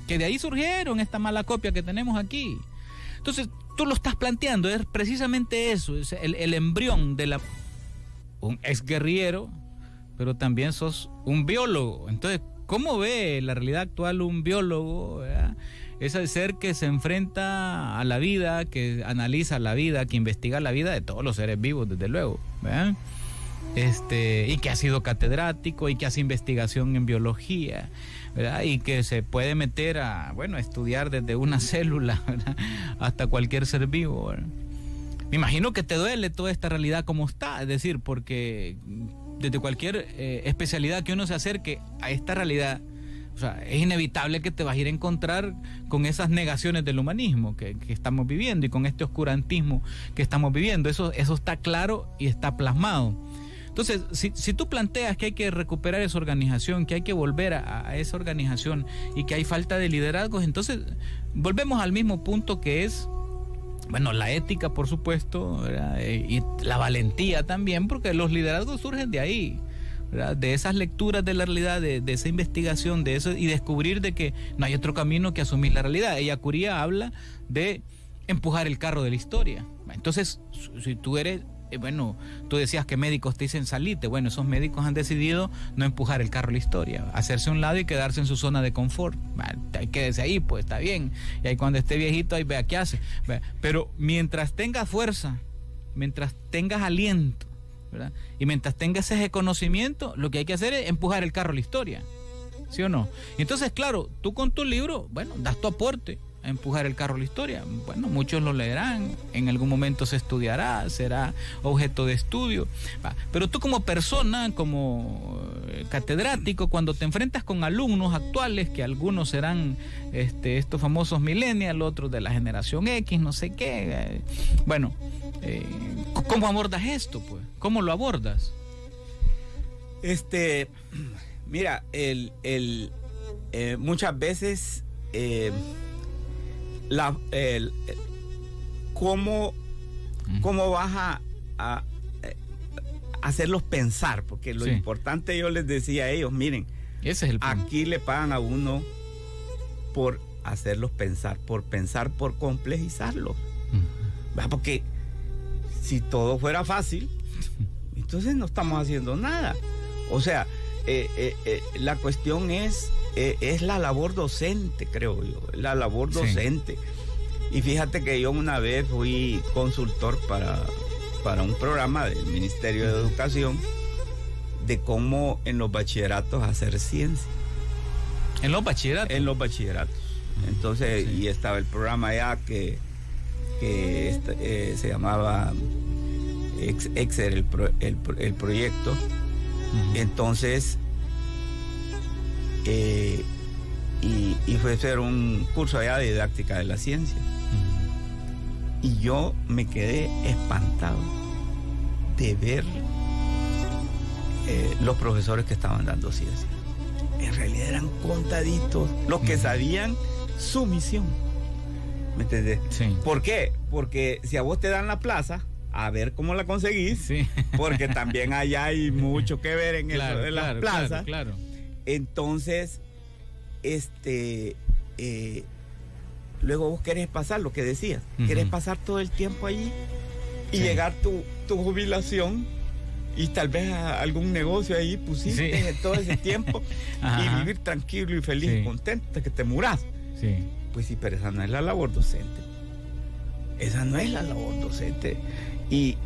A: Que de ahí surgieron esta mala copia que tenemos aquí. Entonces, tú lo estás planteando, es precisamente eso, es el embrión de un exguerrillero, pero también sos un biólogo. Entonces, ¿cómo ve la realidad actual un biólogo, ¿verdad? Es el ser que se enfrenta a la vida, que analiza la vida, que investiga la vida de todos los seres vivos, desde luego, ¿verdad? Y que ha sido catedrático y que hace investigación en biología, ¿verdad? Y que se puede meter a estudiar desde una célula, ¿verdad?, hasta cualquier ser vivo, ¿verdad? Me imagino que te duele toda esta realidad como está, es decir, porque desde cualquier especialidad que uno se acerque a esta realidad, o sea, es inevitable que te vas a ir a encontrar con esas negaciones del humanismo que estamos viviendo y con este oscurantismo que estamos viviendo. Eso está claro y está plasmado. Entonces, si tú planteas que hay que recuperar esa organización, que hay que volver a esa organización y que hay falta de liderazgos, entonces volvemos al mismo punto que es, la ética, por supuesto, ¿verdad?, y la valentía también, porque los liderazgos surgen de ahí, ¿verdad?, de esas lecturas de la realidad, de esa investigación, de eso, y descubrir de que no hay otro camino que asumir la realidad. Ella Curía habla de empujar el carro de la historia. Entonces, si tú eres, tú decías que médicos te dicen salite, esos médicos han decidido no empujar el carro de la historia, hacerse a un lado y quedarse en su zona de confort. Quédese ahí, pues está bien, y ahí cuando esté viejito, ahí vea qué hace. Pero mientras tengas fuerza, mientras tengas aliento, ¿verdad?, y mientras tengas ese conocimiento, lo que hay que hacer es empujar el carro a la historia, ¿sí o no? Entonces, claro, tú con tu libro, das tu aporte a empujar el carro a la historia. Muchos lo leerán, en algún momento se estudiará, será objeto de estudio, pero tú como persona, como catedrático, cuando te enfrentas con alumnos actuales, que algunos serán estos famosos millennials, otros de la generación X, no sé qué, ¿cómo abordas esto, pues? ¿Cómo lo abordas?
D: Mira, muchas veces ¿cómo vas a hacerlos pensar? Porque lo importante, yo les decía a ellos, miren, ese es el punto. Aquí le pagan a uno por hacerlos pensar, por complejizarlos. Porque si todo fuera fácil, entonces no estamos haciendo nada. O sea, la cuestión es la labor docente, creo yo, la labor docente. Y fíjate que yo una vez fui consultor para un programa del Ministerio de Educación de cómo en los bachilleratos hacer ciencia.
A: ¿En los bachilleratos?
D: En los bachilleratos. Entonces, y estaba el programa ya que se llamaba Excel, el proyecto. Entonces, y fue a hacer un curso allá de didáctica de la ciencia. Y yo me quedé espantado de ver los profesores que estaban dando ciencia. En realidad eran contaditos los que sabían su misión. ¿Me entendés? Sí. ¿Por qué? Porque si a vos te dan la plaza, a ver cómo la conseguís, porque también allá hay mucho que ver en las plazas. Claro. Entonces, luego vos querés pasar lo que decías, querés pasar todo el tiempo allí y llegar tu jubilación y tal vez a algún negocio ahí pusiste todo ese tiempo y vivir tranquilo y feliz y contento, que te murás. Pues sí, pero esa no es la labor docente. Esa no es la labor docente. Y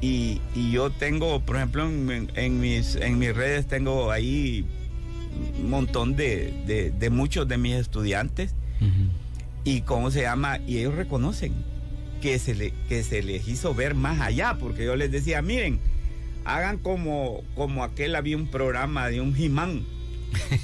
D: yo tengo, por ejemplo, en mis redes tengo ahí un montón de muchos de mis estudiantes y ¿cómo se llama? Y ellos reconocen que se les hizo ver más allá, porque yo les decía, miren, hagan como aquel, había un programa de un He-Man,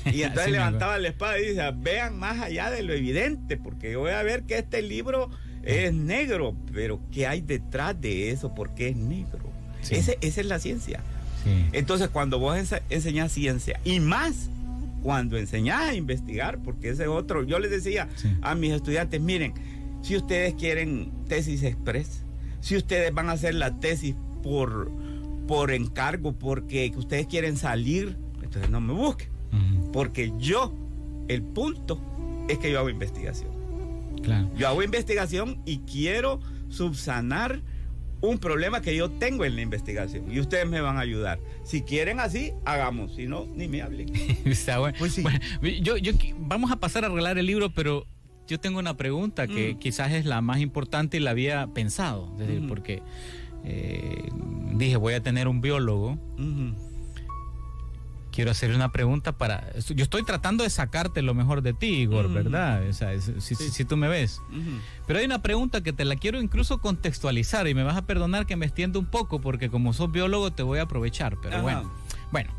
D: y entonces sí, levantaba la espada y decía, vean más allá de lo evidente, porque yo voy a ver que este libro es negro, pero ¿qué hay detrás de eso? ¿Por qué es negro? Sí. Esa es la ciencia. Sí. Entonces, cuando vos enseñás ciencia, y más cuando enseñás a investigar, porque ese es otro, yo les decía a mis estudiantes, miren, si ustedes quieren tesis express, si ustedes van a hacer la tesis por encargo, porque ustedes quieren salir, entonces no me busquen, porque el punto es que yo hago investigación. Claro. Yo hago investigación y quiero subsanar un problema que yo tengo en la investigación, y ustedes me van a ayudar. Si quieren así, hagamos, si no, ni me hablen.
A: Está bueno. Pues sí. Bueno, yo vamos a pasar a arreglar el libro, pero yo tengo una pregunta que quizás es la más importante y la había pensado, es decir, porque dije, voy a tener un biólogo. Quiero hacerle una pregunta yo estoy tratando de sacarte lo mejor de ti, Igor, ¿verdad? O sea, si tú me ves. Pero hay una pregunta que te la quiero incluso contextualizar, y me vas a perdonar que me extienda un poco, porque como sos biólogo te voy a aprovechar, pero bueno,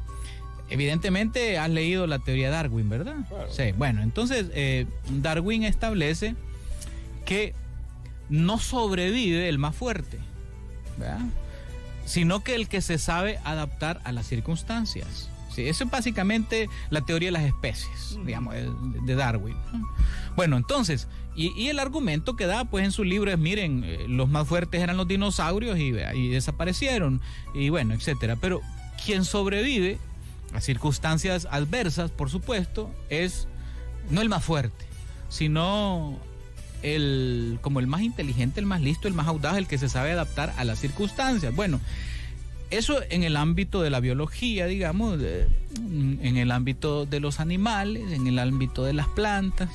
A: evidentemente has leído la teoría de Darwin, ¿verdad? Claro. Sí, bueno, entonces Darwin establece que no sobrevive el más fuerte, ¿verdad? Sino que el que se sabe adaptar a las circunstancias. Sí, eso es básicamente la teoría de las especies, digamos, de Darwin. Bueno, entonces, y el argumento que da pues en su libro es, miren, los más fuertes eran los dinosaurios y desaparecieron, y bueno, etcétera. Pero quien sobrevive a circunstancias adversas, por supuesto, es no el más fuerte, sino como el más inteligente, el más listo, el más audaz, el que se sabe adaptar a las circunstancias. Bueno, eso en el ámbito de la biología, digamos, en el ámbito de los animales, en el ámbito de las plantas.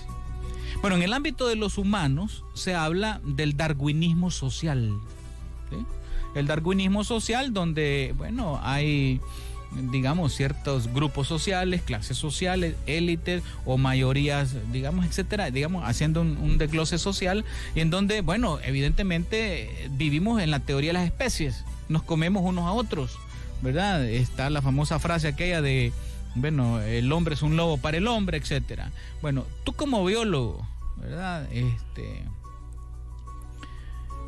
A: Bueno, en el ámbito de los humanos se habla del darwinismo social, ¿sí? El darwinismo social, donde, bueno, hay, digamos, ciertos grupos sociales, clases sociales, élites o mayorías, digamos, etcétera, digamos, haciendo un desglose social, y en donde, bueno, evidentemente vivimos en la teoría de las especies. Nos comemos unos a otros, ¿verdad? Está la famosa frase aquella de, bueno, el hombre es un lobo para el hombre, etcétera. Bueno, tú como biólogo, ¿verdad?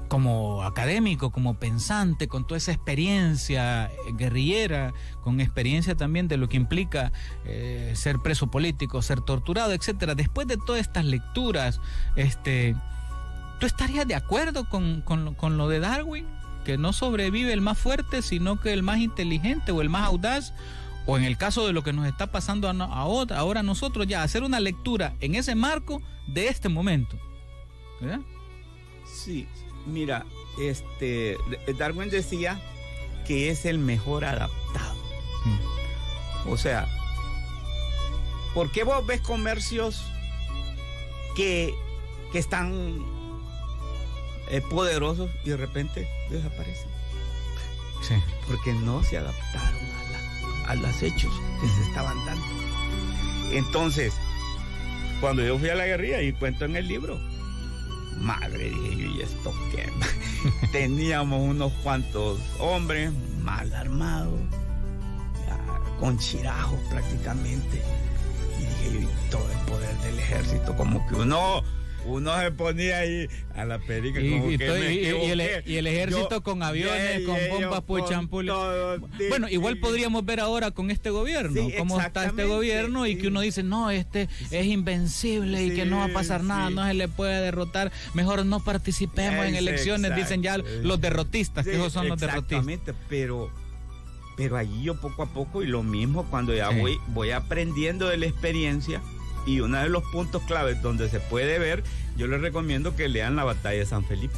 A: Como académico, como pensante, con toda esa experiencia guerrillera, con experiencia también de lo que implica ser preso político, ser torturado, etcétera. Después de todas estas lecturas, ¿tú estarías de acuerdo con lo de Darwin? Que no sobrevive el más fuerte, sino que el más inteligente o el más audaz, o en el caso de lo que nos está pasando ahora nosotros, ya hacer una lectura en ese marco de este momento, ¿verdad?
D: Sí, mira, Darwin decía que es el mejor adaptado. Sí. O sea, ¿por qué vos ves comercios que están poderosos y de repente desaparecen?
A: Sí.
D: Porque no se adaptaron a los hechos que se estaban dando. Entonces, cuando yo fui a la guerrilla, y cuento en el libro, madre, dije yo, ¿y esto qué? Teníamos unos cuantos hombres mal armados, con chirajos prácticamente, y dije yo, y todo el poder del ejército, como que uno se ponía ahí a la perica, como
A: y el ejército con aviones, con bombas puchampules. Bueno, igual podríamos ver ahora con este gobierno, sí, cómo está este gobierno, sí. Y que uno dice, no, es invencible, sí, y que no va a pasar nada, no se le puede derrotar, mejor no participemos en elecciones, dicen ya los derrotistas, que esos son los derrotistas.
D: Exactamente, pero allí yo poco a poco, y lo mismo cuando ya voy aprendiendo de la experiencia. Y uno de los puntos claves donde se puede ver, yo les recomiendo que lean la batalla de San Felipe.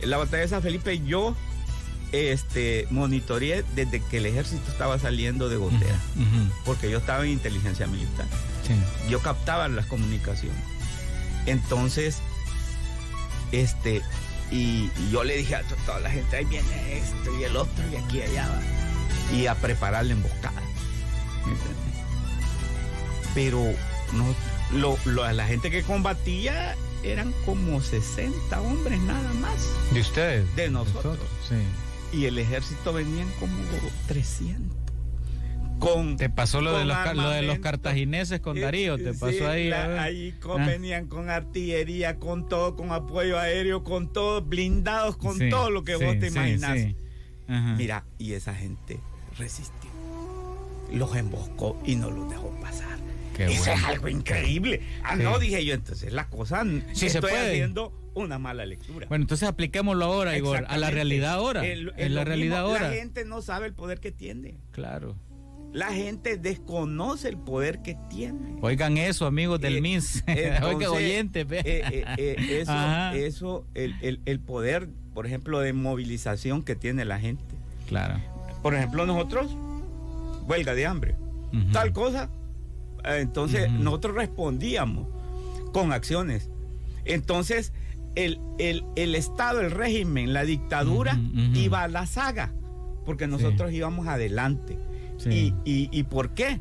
D: La batalla de San Felipe yo monitoreé desde que el ejército estaba saliendo de Gotera, porque yo estaba en inteligencia militar. Sí. Yo captaba las comunicaciones. Entonces, y yo le dije a toda la gente, ahí viene esto y el otro y aquí y allá va. Y a preparar la emboscada. pero la gente que combatía eran como 60 hombres nada más.
A: ¿De ustedes?
D: De nosotros.
A: Sí.
D: Y el ejército venían como 300.
A: Te pasó lo de los cartagineses con Darío, te pasó
D: sí,
A: ahí.
D: Ahí venían con artillería, con todo, con apoyo aéreo, con todo, blindados, con todo lo que vos te imaginas. Sí. Mira, y esa gente resistió, los emboscó y no los dejó pasar. Eso es algo increíble. No, dije yo, entonces la cosa estoy haciendo una mala lectura.
A: Bueno, entonces apliquémoslo ahora, Igor, a la realidad ahora.
D: La gente no sabe el poder que tiene.
A: Claro.
D: La gente desconoce el poder que tiene.
A: Oigan eso, amigos del MIS. Oigan, oyentes.
D: El poder, por ejemplo, de movilización que tiene la gente.
A: Claro.
D: Por ejemplo, nosotros, huelga de hambre, tal cosa. Entonces, nosotros respondíamos con acciones. Entonces, el Estado, el régimen, la dictadura iba a la saga, porque nosotros íbamos adelante. Sí. ¿Y por qué?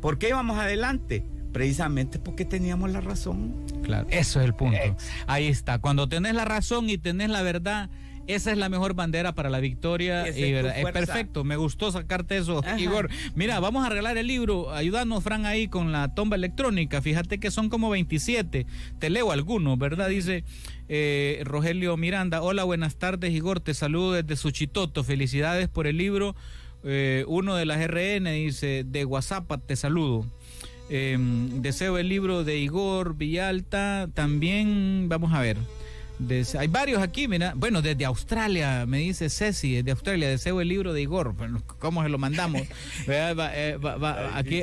D: ¿Por qué íbamos adelante? Precisamente porque teníamos la razón.
A: Claro, eso es el punto. Ahí está. Cuando tenés la razón y tenés la verdad, esa es la mejor bandera para la victoria. Es perfecto. Me gustó sacarte eso, Igor. Mira, vamos a arreglar el libro. Ayúdanos, Fran, ahí con la tomba electrónica. Fíjate que son como 27. Te leo algunos, ¿verdad? Dice Rogelio Miranda. Hola, buenas tardes, Igor. Te saludo desde Suchitoto. Felicidades por el libro. Uno de las RN dice, de WhatsApp te saludo. Deseo el libro de Igor Villalta. También, vamos a ver. Hay varios aquí, mira. Bueno, desde Australia, me dice Ceci, desde Australia, deseo el libro de Igor. Bueno, ¿cómo se lo mandamos?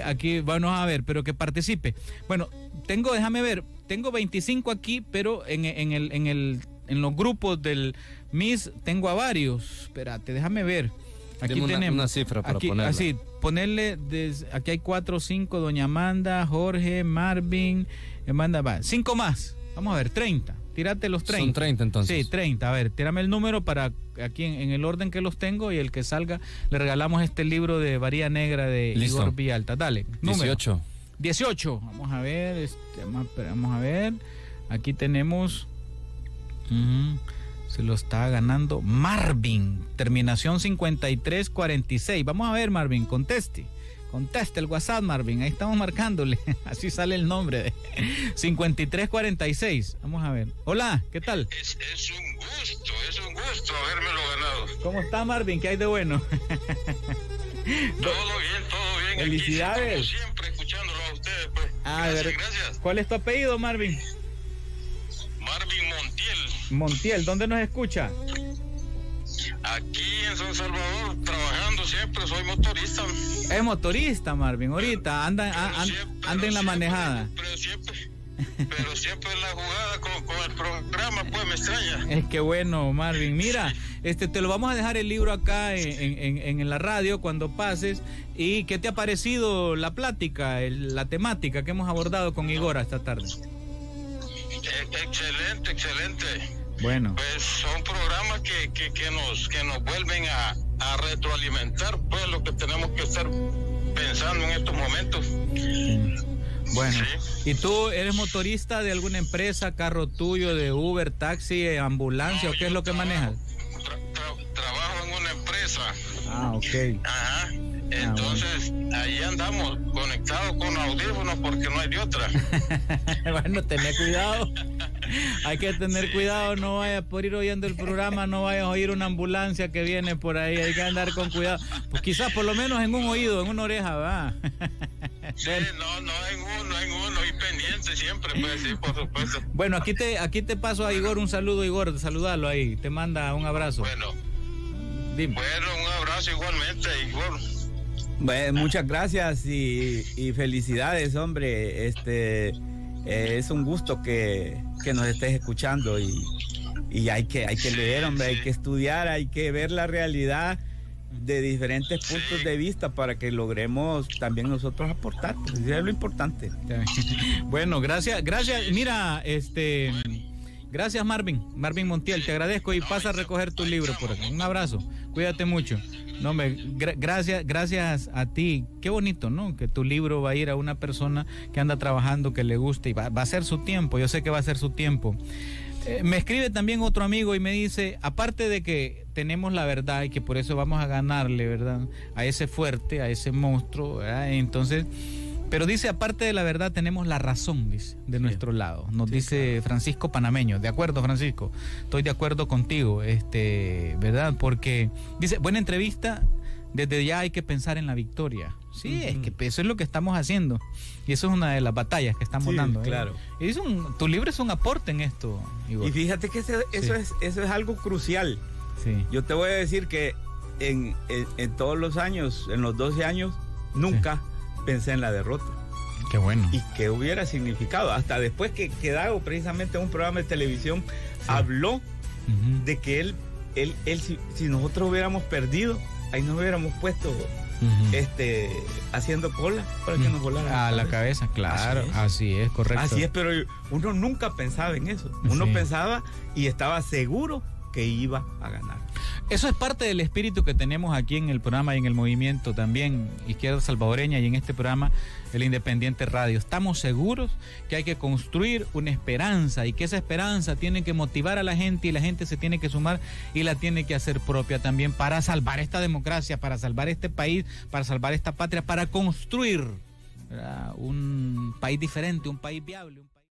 A: Aquí, vamos a ver, pero que participe. Bueno, déjame ver, tengo 25 aquí, pero en los grupos del MIS tengo a varios. Espérate, déjame ver. Aquí tenemos
C: una cifra para ponerla.
A: Así, ponerle, aquí hay 4 o 5, doña Amanda, Jorge, Marvin, Amanda, va, 5 más, vamos a ver, 30, tírate los 30.
C: Son 30 entonces.
A: Sí, 30, a ver, tírame el número para aquí en el orden que los tengo y el que salga, le regalamos este libro de Varía Negra de Igor Villalta, dale, número. 18, vamos a ver, vamos a ver, aquí tenemos... Se lo está ganando Marvin, terminación 5346. Vamos a ver, Marvin, conteste el WhatsApp, Marvin, ahí estamos marcándole, así sale el nombre de 5346. Vamos a ver. Hola, ¿qué tal?
E: Es un gusto habérmelo ganado.
A: ¿Cómo está, Marvin? ¿Qué hay de bueno?
E: Todo bien.
A: Felicidades.
E: Aquí, como siempre, escuchándolo a ustedes, pues. Gracias.
A: ¿Cuál es tu apellido, Marvin?
E: Marvin
A: Montiel, ¿dónde nos escucha?
E: Aquí en San Salvador, trabajando siempre, soy motorista.
A: Es motorista, Marvin, ahorita anda en la manejada.
E: Pero siempre en la jugada con el programa, pues me extraña.
A: Es que bueno, Marvin, mira, te lo vamos a dejar el libro acá en la radio cuando pases. ¿Y qué te ha parecido la plática, la temática que hemos abordado con Igor esta tarde?
E: Excelente.
A: Bueno.
E: Pues son programas que nos vuelven a retroalimentar pues lo que tenemos que estar pensando en estos momentos.
A: Bueno, sí. ¿Y tú eres motorista de alguna empresa, carro tuyo, de Uber, taxi, ambulancia, o qué es lo que manejas?
E: Trabajo en una empresa.
A: Ok.
E: Ajá. Entonces, ahí andamos conectados con audífonos porque no hay de otra.
A: Bueno, tener cuidado. Hay que tener cuidado, no vayas por ir oyendo el programa, no vayas a oír una ambulancia que viene por ahí, hay que andar con cuidado. Pues quizás por lo menos en un oído, en una oreja, va.
E: Sí, bueno. no en uno, y pendiente siempre, pues sí, por supuesto.
A: Bueno, aquí te paso a Igor un saludo, Igor, saludalo ahí, te manda un abrazo.
E: Bueno,
A: dime.
E: Bueno, un abrazo igualmente, Igor.
D: Bueno, muchas gracias y felicidades, hombre. Es un gusto que nos estés escuchando y hay que leer, hombre, hay que estudiar, hay que ver la realidad de diferentes puntos de vista para que logremos también nosotros aportar, pues, es lo importante.
A: Bueno, gracias. Mira, Gracias, Marvin Montiel, te agradezco y pasa a recoger tu libro por acá. Un abrazo, cuídate mucho. No, gracias a ti. Qué bonito, ¿no? Que tu libro va a ir a una persona que anda trabajando, que le guste y va a ser su tiempo. Yo sé que va a ser su tiempo. Me escribe también otro amigo y me dice, aparte de que tenemos la verdad y que por eso vamos a ganarle, ¿verdad? A ese fuerte, a ese monstruo, ¿verdad? Entonces, pero dice, aparte de la verdad tenemos la razón, dice, de nuestro lado. Nos dice Francisco Panameño. De acuerdo, Francisco, estoy de acuerdo contigo, ¿verdad? Porque dice, buena entrevista, desde ya hay que pensar en la victoria. Sí, es que eso es lo que estamos haciendo. Y eso es una de las batallas que estamos dando.
D: Claro.
A: Y tu libro es un aporte en esto, Igor.
D: Y fíjate que eso es algo crucial.
A: Sí.
D: Yo te voy a decir que en todos los años, en los 12 años, nunca pensé en la derrota.
A: Qué bueno.
D: Y qué hubiera significado. Hasta después que Dago, precisamente en un programa de televisión, habló de que él si nosotros hubiéramos perdido, ahí nos hubiéramos puesto haciendo cola para que nos volaran
A: a la cabeza. Claro, así es, correcto.
D: Así es, pero uno nunca pensaba en eso. Uno pensaba y estaba seguro que iba a ganar.
A: Eso es parte del espíritu que tenemos aquí en el programa y en el movimiento también Izquierda Salvadoreña y en este programa El Independiente Radio. Estamos seguros que hay que construir una esperanza y que esa esperanza tiene que motivar a la gente y la gente se tiene que sumar y la tiene que hacer propia también para salvar esta democracia, para salvar este país, para salvar esta patria, para construir, ¿verdad?, un país diferente, un país viable.